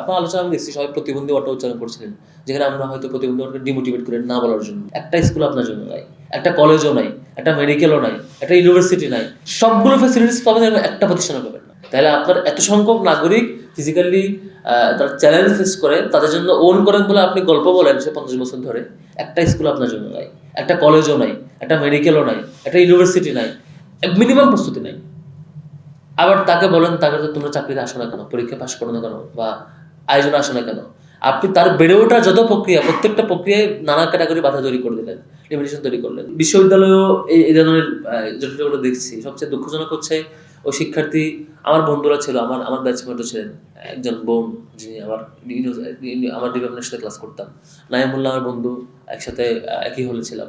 আপনার আলোচনা আমি দেখছি সবাই প্রতিবন্ধী ওয়ার্ডটা উচ্চারণ করছিলেন, যেখানে আমরা হয়তো প্রতিবন্ধী ওয়ার্ডকে ডিমোটিভেট করে না বলার জন্য। একটা স্কুল আপনার জন্য নাই, একটা কলেজও নাই, একটা মেডিকেলও নাই, একটা ইউনিভার্সিটি নাই, সবগুলো ফ্যাসিলিটিস পাবেন এবং একটা প্রতিষ্ঠানও পাবেন না। তাহলে আপনার এত সংখ্যক নাগরিক ফিজিক্যালি তারা চ্যালেঞ্জ ফেস করে, তাদের জন্য ওন করেন বলে আপনি গল্প বলেন সে 50 বছর ধরে। একটা স্কুল আপনার জন্য নাই, একটা কলেজও নাই, একটা মেডিকেলও নাই, একটা ইউনিভার্সিটি নাই, মিনিমাম প্রস্তুতি নাই। আবার তাকে বলেন তাকে তো তোমরা চাকরিতে আসো না কেন, পরীক্ষা পাশ করো না কেন, বা আয়োজনে আসো না কেন। আপনি তার বেড়ে ওঠার যত প্রক্রিয়া, প্রত্যেকটা প্রক্রিয়ায় নানা ক্যাটাগরি বাধা তৈরি করে দিলেন, লিমিটেশন তৈরি করলেন। বিশ্ববিদ্যালয়েও এই ধরনের জটিলতাগুলো দেখছি। সবচেয়ে দুঃখজনক হচ্ছে ওই শিক্ষার্থী, আমার বন্ধুরা ছিল, আমার ব্যাচমেটও ছিলেন, একজন বোন যিনি আমার ডিপার্টমেন্টের সাথে ক্লাস করতাম, নাইমুল্লাহ আমার বন্ধু, একসাথে একই হলে ছিলাম।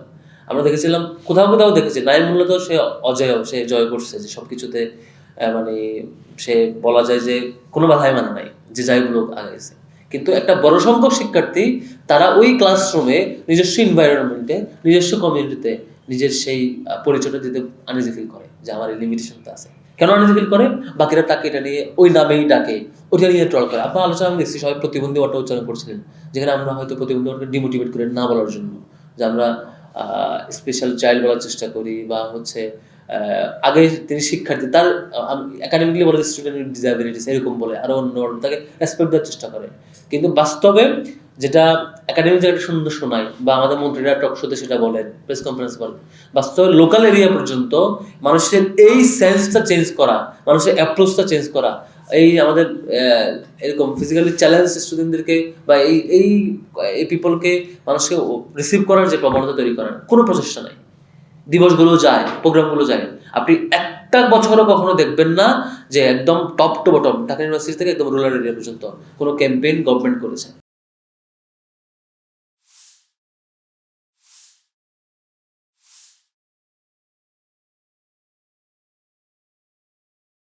আমরা দেখেছিলাম কোথাও কোথাও দেখেছি নাইমুল্লাহ তো সে অজয়, সে জয় করছে যে সবকিছুতে, মানে সে বলা যায় যে কোনো বাধাই মানে নাই, যে যাইগুলো আগে গেছে। কিন্তু একটা বড় সংখ্যক শিক্ষার্থী তারা ওই ক্লাসরুমে নিজস্ব এনভায়রনমেন্টে, নিজস্ব কমিউনিটিতে নিজের সেই পরিচয়টা দিতে আনইজি ফিল করে যে আমার এই লিমিটেশনটা আছে। কেন আনইজি ফিল করে? বাকিরা তাকে এটা নিয়ে ওই নামেই ডাকে, ওইটা নিয়ে ট্রল করে। আপনার আলোচনা আমি দেখছি সবাই প্রতিবন্ধী ওয়ার্ডটা উচ্চারণ করছিলেন, যেখানে আমরা হয়তো প্রতিবন্ধী ওয়ার্ডকে ডিমোটিভেট করে না বলার জন্য, যে আমরা স্পেশাল চাইল্ড বলার চেষ্টা করি, বা হচ্ছে আগে তিনি শিক্ষার্থী, তার একাডেমিকলি বলে স্টুডেন্ট উইথ ডিসএবিলিটিস এরকম বলে, আরো অন্য তাকে রেসপেক্ট দেওয়ার চেষ্টা করে। কিন্তু বাস্তবে যেটা একাডেমিক জায়গাটা সুন্দর শোনায়, বা আমাদের মন্ত্রীরা টক শোতে সেটা বলেন, প্রেস কনফারেন্স বলেন, বাস্তবে লোকাল এরিয়া পর্যন্ত মানুষের এই সেন্সটা চেঞ্জ করা, মানুষের অ্যাপ্রোচটা চেঞ্জ করা, এই আমাদের এরকম ফিজিক্যালি চ্যালেঞ্জ স্টুডেন্টদেরকে বা এই পিপলকে মানুষকে রিসিভ করার যে প্রবণতা তৈরি করার কোনো প্রচেষ্টা নাই। দিবসগুলো যায়, প্রোগ্রামগুলো যায়, আপনি একটা বছরও কখনো দেখবেন না যে একদম top to bottom Dhaka university থেকে একদম রুরাল এরিয়া পর্যন্ত কোনো ক্যাম্পেইন গভর্নমেন্ট করেছে।